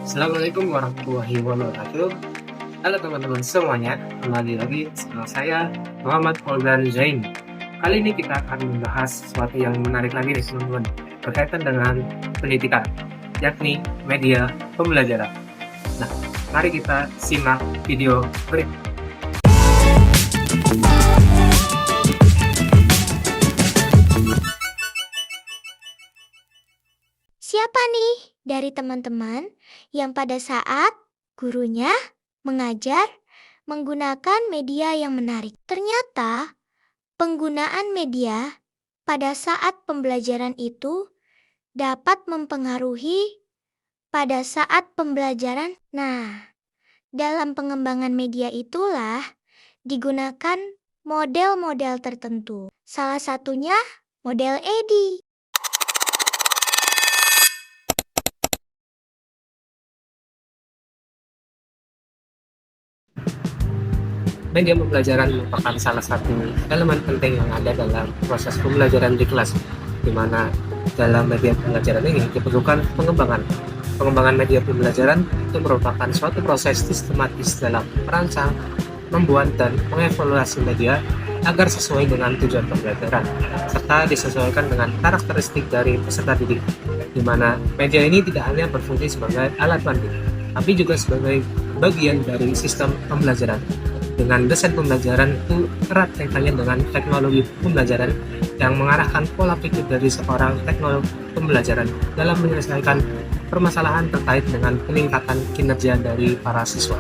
Assalamualaikum warahmatullahi wabarakatuh. Halo teman-teman semuanya, kembali lagi bersama saya Muhammad Fauzan Zain. Kali ini kita akan membahas sesuatu yang menarik lagi nih teman-teman, berkaitan dengan pendidikan, yakni media pembelajaran. Nah, mari kita simak video berikut. Siapa nih dari teman-teman yang pada saat gurunya mengajar menggunakan media yang menarik? Ternyata penggunaan media pada saat pembelajaran itu dapat mempengaruhi pada saat pembelajaran. Nah, dalam pengembangan media itulah digunakan model-model tertentu. Salah satunya model EDI. Media pembelajaran merupakan salah satu elemen penting yang ada dalam proses pembelajaran di kelas, di mana dalam media pembelajaran ini diperlukan pengembangan. Pengembangan media pembelajaran itu merupakan suatu proses sistematis dalam merancang, membuat, dan mengevaluasi media agar sesuai dengan tujuan pembelajaran, serta disesuaikan dengan karakteristik dari peserta didik, di mana media ini tidak hanya berfungsi sebagai alat bantu, tapi juga sebagai bagian dari sistem pembelajaran. Dengan desain pembelajaran itu erat kaitannya dengan teknologi pembelajaran yang mengarahkan pola pikir dari seorang teknolog pembelajaran dalam menyelesaikan permasalahan terkait dengan peningkatan kinerja dari para siswa.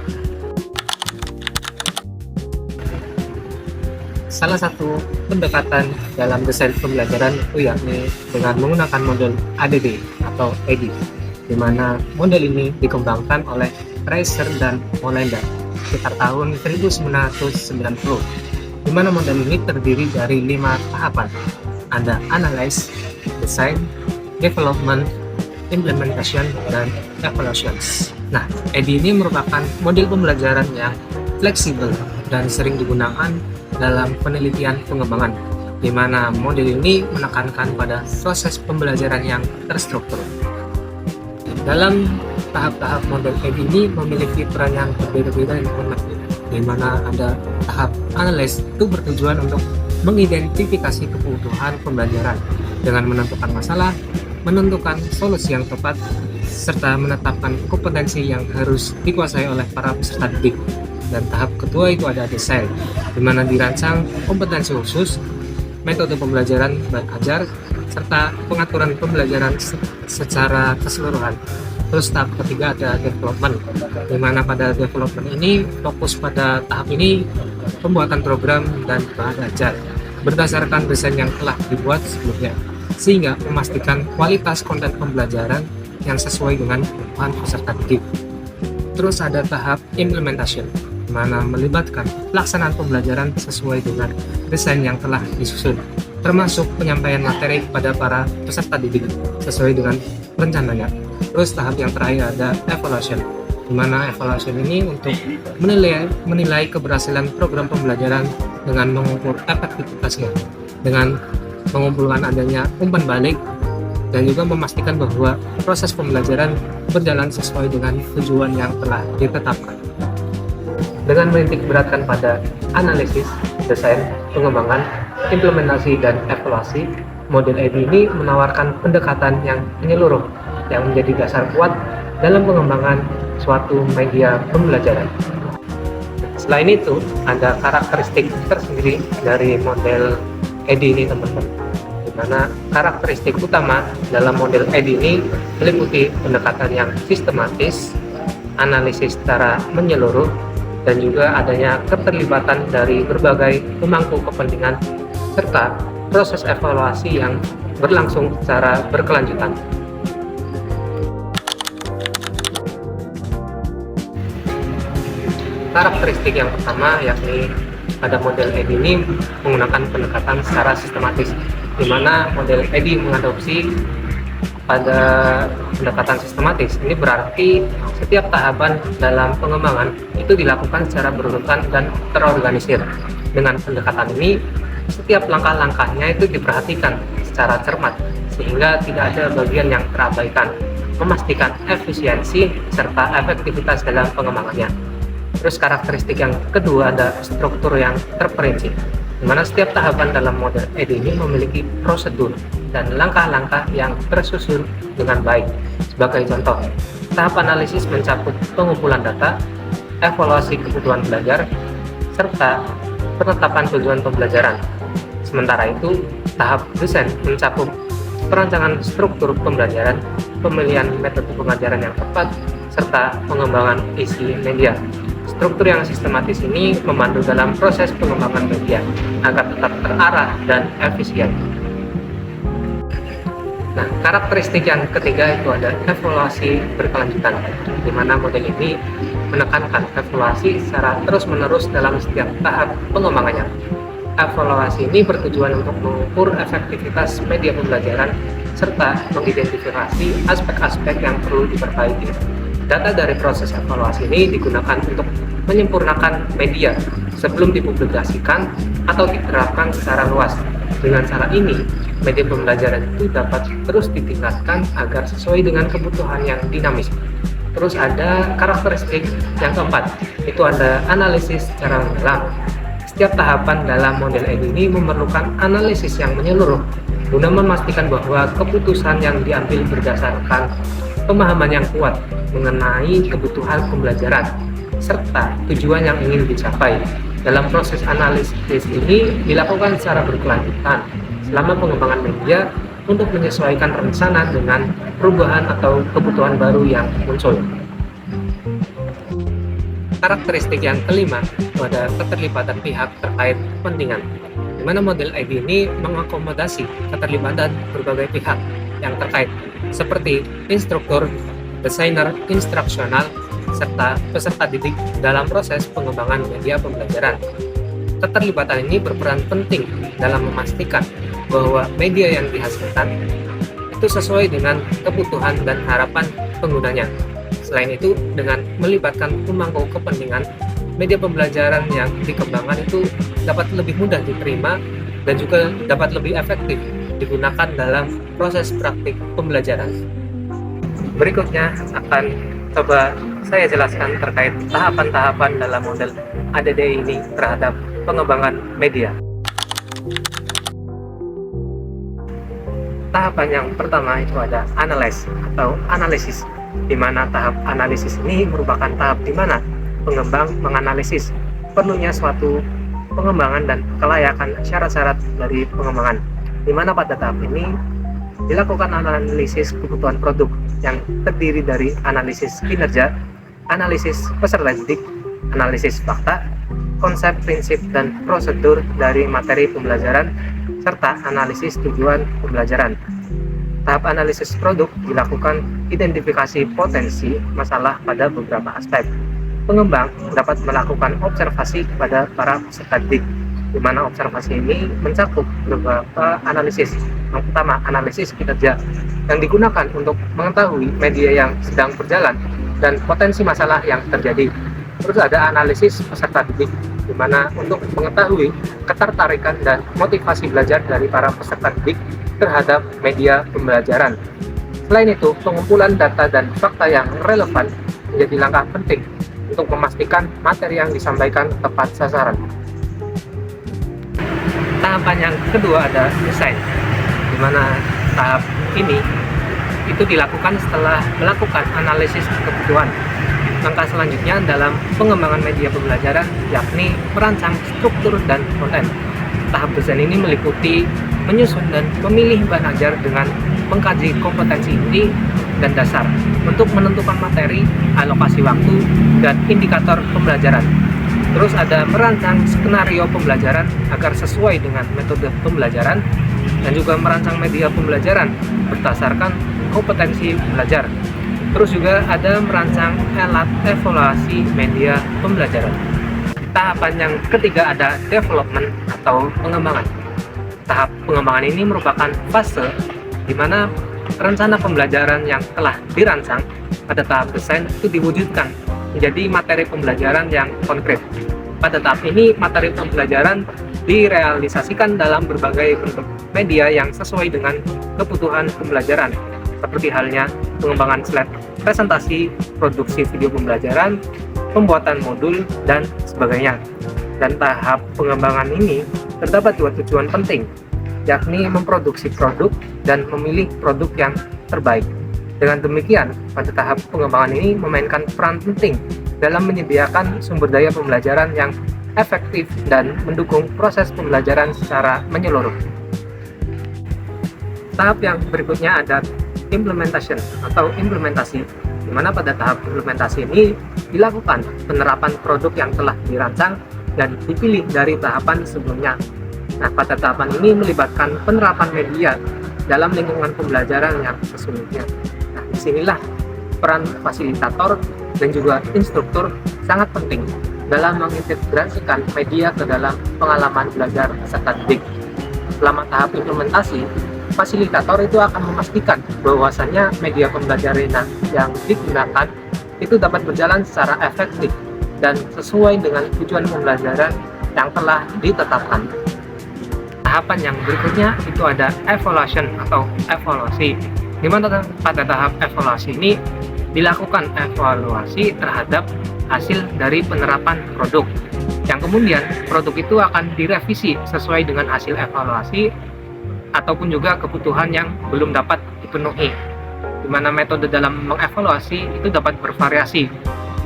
Salah satu pendekatan dalam desain pembelajaran itu yakni dengan menggunakan model ADD atau EDI, di mana model ini dikembangkan oleh Reiser dan Mollender sekitar tahun 1990, di mana model ini terdiri dari 5 tahapan. Ada analyze, design, development, implementation, dan evaluations. Nah, EDI ini merupakan model pembelajaran yang fleksibel dan sering digunakan dalam penelitian pengembangan, di mana model ini menekankan pada proses pembelajaran yang terstruktur. Dalam tahap-tahap model EDI ini memiliki peran yang berbeda-beda, di mana ada tahap analysis itu bertujuan untuk mengidentifikasi kebutuhan pembelajaran dengan menentukan masalah, menentukan solusi yang tepat, serta menetapkan kompetensi yang harus dikuasai oleh para peserta didik. Dan tahap kedua itu ada desain, di mana dirancang kompetensi khusus, metode pembelajaran baik ajar, serta pengaturan pembelajaran secara keseluruhan. Terus tahap ketiga ada development, di mana pada development ini fokus pada tahap ini pembuatan program dan bahan ajar berdasarkan desain yang telah dibuat sebelumnya, sehingga memastikan kualitas konten pembelajaran yang sesuai dengan kebutuhan peserta didik. Terus ada tahap implementation, di mana melibatkan pelaksanaan pembelajaran sesuai dengan desain yang telah disusun, termasuk penyampaian materi kepada para peserta didik sesuai dengan rencananya. Terus tahap yang terakhir ada evaluation, di mana evaluation ini untuk menilai keberhasilan program pembelajaran dengan mengukur efektivitasnya, dengan mengumpulkan adanya umpan balik, dan juga memastikan bahwa proses pembelajaran berjalan sesuai dengan tujuan yang telah ditetapkan. Dengan menitik beratkan pada analisis, desain, pengembangan, implementasi, dan evaluasi, model EDI ini menawarkan pendekatan yang menyeluruh yang menjadi dasar kuat dalam pengembangan suatu media pembelajaran. Selain itu, ada karakteristik tersendiri dari model EDI ini teman-teman, di mana karakteristik utama dalam model EDI ini meliputi pendekatan yang sistematis, analisis secara menyeluruh, dan juga adanya keterlibatan dari berbagai pemangku kepentingan, serta proses evaluasi yang berlangsung secara berkelanjutan. Karakteristik yang pertama yakni pada model EDI ini menggunakan pendekatan secara sistematis, di mana model EDI mengadopsi pada pendekatan sistematis. Ini berarti setiap tahapan dalam pengembangan itu dilakukan secara berurutan dan terorganisir. Dengan pendekatan ini, setiap langkah-langkahnya itu diperhatikan secara cermat, sehingga tidak ada bagian yang terabaikan. memastikan efisiensi serta efektivitas dalam pengembangannya. Terus karakteristik yang kedua ada struktur yang terperinci, di mana setiap tahapan dalam model ED ini memiliki prosedur dan langkah-langkah yang tersusun dengan baik. Sebagai contoh, tahap analisis mencakup pengumpulan data, evaluasi kebutuhan belajar, serta penetapan tujuan pembelajaran. Sementara itu, tahap desain mencakup perancangan struktur pembelajaran, pemilihan metode pengajaran yang tepat, serta pengembangan isi media. Struktur yang sistematis ini membantu dalam proses pengembangan media agar tetap terarah dan efisien. Nah, karakteristik yang ketiga itu ada evaluasi berkelanjutan, di mana model ini menekankan evaluasi secara terus-menerus dalam setiap tahap pengembangannya. Evaluasi ini bertujuan untuk mengukur efektivitas media pembelajaran serta mengidentifikasi aspek-aspek yang perlu diperbaiki. Data dari proses evaluasi ini digunakan untuk menyempurnakan media sebelum dipublikasikan atau diterapkan secara luas. Dengan cara ini, media pembelajaran itu dapat terus ditingkatkan agar sesuai dengan kebutuhan yang dinamis. Terus ada karakteristik yang keempat, itu ada analisis secara mendalam. Setiap tahapan dalam model ED ini memerlukan analisis yang menyeluruh guna memastikan bahwa keputusan yang diambil berdasarkan pemahaman yang kuat mengenai kebutuhan pembelajaran serta tujuan yang ingin dicapai. Dalam proses analisis ini dilakukan secara berkelanjutan selama pengembangan media untuk menyesuaikan rencana dengan perubahan atau kebutuhan baru yang muncul. Karakteristik yang kelima itu ada keterlibatan pihak terkait kepentingan, di mana model ED ini mengakomodasi keterlibatan berbagai pihak yang terkait, seperti instruktur, desainer instruksional, serta peserta didik dalam proses pengembangan media pembelajaran. Keterlibatan ini berperan penting dalam memastikan bahwa media yang dihasilkan itu sesuai dengan kebutuhan dan harapan penggunanya. Selain itu, dengan melibatkan pemangku kepentingan, media pembelajaran yang dikembangkan itu dapat lebih mudah diterima dan juga dapat lebih efektif digunakan dalam proses praktik pembelajaran. Berikutnya akan coba saya jelaskan terkait tahapan-tahapan dalam model ADD ini terhadap pengembangan media. Tahapan yang pertama itu ada analyze atau analisis, di mana tahap analisis ini merupakan tahap di mana pengembang menganalisis perlunya suatu pengembangan dan kelayakan syarat-syarat dari pengembangan, di mana pada tahap ini dilakukan analisis kebutuhan produk yang terdiri dari analisis kinerja, analisis peserta didik, analisis fakta, konsep, prinsip, dan prosedur dari materi pembelajaran, serta analisis tujuan pembelajaran. Tahap analisis produk dilakukan identifikasi potensi masalah pada beberapa aspek. Pengembang dapat melakukan observasi kepada para peserta didik, di mana observasi ini mencakup beberapa analisis. Yang pertama, analisis kinerja yang digunakan untuk mengetahui media yang sedang berjalan dan potensi masalah yang terjadi. Terus ada analisis peserta didik, di mana untuk mengetahui ketertarikan dan motivasi belajar dari para peserta didik terhadap media pembelajaran. Selain itu, pengumpulan data dan fakta yang relevan menjadi langkah penting untuk memastikan materi yang disampaikan tepat sasaran. Tahapan yang kedua ada desain, di mana tahap ini itu dilakukan setelah melakukan analisis kebutuhan. Langkah selanjutnya dalam pengembangan media pembelajaran yakni merancang struktur dan konten. Tahap desain ini meliputi menyusun dan memilih bahan ajar dengan mengkaji kompetensi inti dan dasar untuk menentukan materi, alokasi waktu, dan indikator pembelajaran. Terus ada merancang skenario pembelajaran agar sesuai dengan metode pembelajaran dan juga merancang media pembelajaran berdasarkan kompetensi belajar. Terus juga ada merancang alat evaluasi media pembelajaran. Tahapan yang ketiga ada development atau pengembangan. Tahap pengembangan ini merupakan fase di mana rencana pembelajaran yang telah dirancang pada tahap desain itu diwujudkan menjadi materi pembelajaran yang konkret. Pada tahap ini, materi pembelajaran direalisasikan dalam berbagai bentuk media yang sesuai dengan kebutuhan pembelajaran. seperti halnya pengembangan slide presentasi, produksi video pembelajaran, pembuatan modul, dan sebagainya. Dan tahap pengembangan ini terdapat dua tujuan penting, yakni memproduksi produk dan memilih produk yang terbaik. Dengan demikian, pada tahap pengembangan ini memainkan peran penting dalam menyediakan sumber daya pembelajaran yang efektif dan mendukung proses pembelajaran secara menyeluruh. Tahap yang berikutnya ada implementation atau implementasi, di mana pada tahap implementasi ini dilakukan penerapan produk yang telah dirancang dan dipilih dari tahapan sebelumnya. Nah, pada tahapan ini melibatkan penerapan media dalam lingkungan pembelajaran yang sesungguhnya. Nah, disinilah peran fasilitator dan juga instruktur sangat penting dalam mengintegrasikan media ke dalam pengalaman belajar peserta didik. Selama tahap implementasi, fasilitator itu akan memastikan bahwasannya media pembelajaran yang digunakan itu dapat berjalan secara efektif dan sesuai dengan tujuan pembelajaran yang telah ditetapkan. Tahapan yang berikutnya itu ada evaluation atau evaluasi, di mana pada tahap evaluasi ini dilakukan evaluasi terhadap hasil dari penerapan produk, yang kemudian produk itu akan direvisi sesuai dengan hasil evaluasi ataupun juga kebutuhan yang belum dapat dipenuhi, di mana metode dalam mengevaluasi itu dapat bervariasi,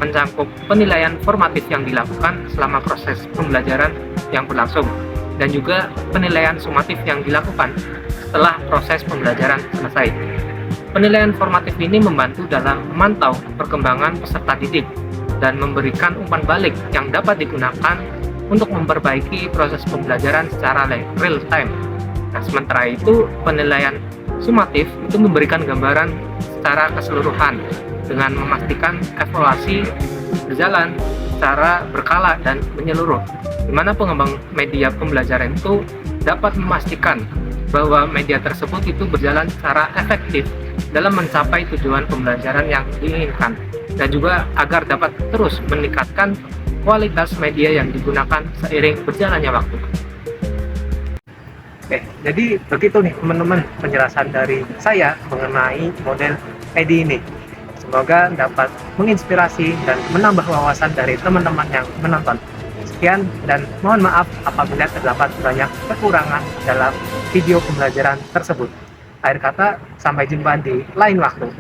mencakup penilaian formatif yang dilakukan selama proses pembelajaran yang berlangsung, dan juga penilaian sumatif yang dilakukan setelah proses pembelajaran selesai. Penilaian formatif ini membantu dalam memantau perkembangan peserta didik dan memberikan umpan balik yang dapat digunakan untuk memperbaiki proses pembelajaran secara real time. Nah, sementara itu penilaian sumatif itu memberikan gambaran secara keseluruhan dengan memastikan evaluasi berjalan secara berkala dan menyeluruh, di mana pengembang media pembelajaran itu dapat memastikan bahwa media tersebut itu berjalan secara efektif dalam mencapai tujuan pembelajaran yang diinginkan, dan juga agar dapat terus meningkatkan kualitas media yang digunakan seiring berjalannya waktu. Oke, jadi begitu nih teman-teman penjelasan dari saya mengenai model EDI ini. Semoga dapat menginspirasi dan menambah wawasan dari teman-teman yang menonton. Sekian dan mohon maaf apabila terdapat banyak kekurangan dalam video pembelajaran tersebut. Akhir kata, sampai jumpa di lain waktu.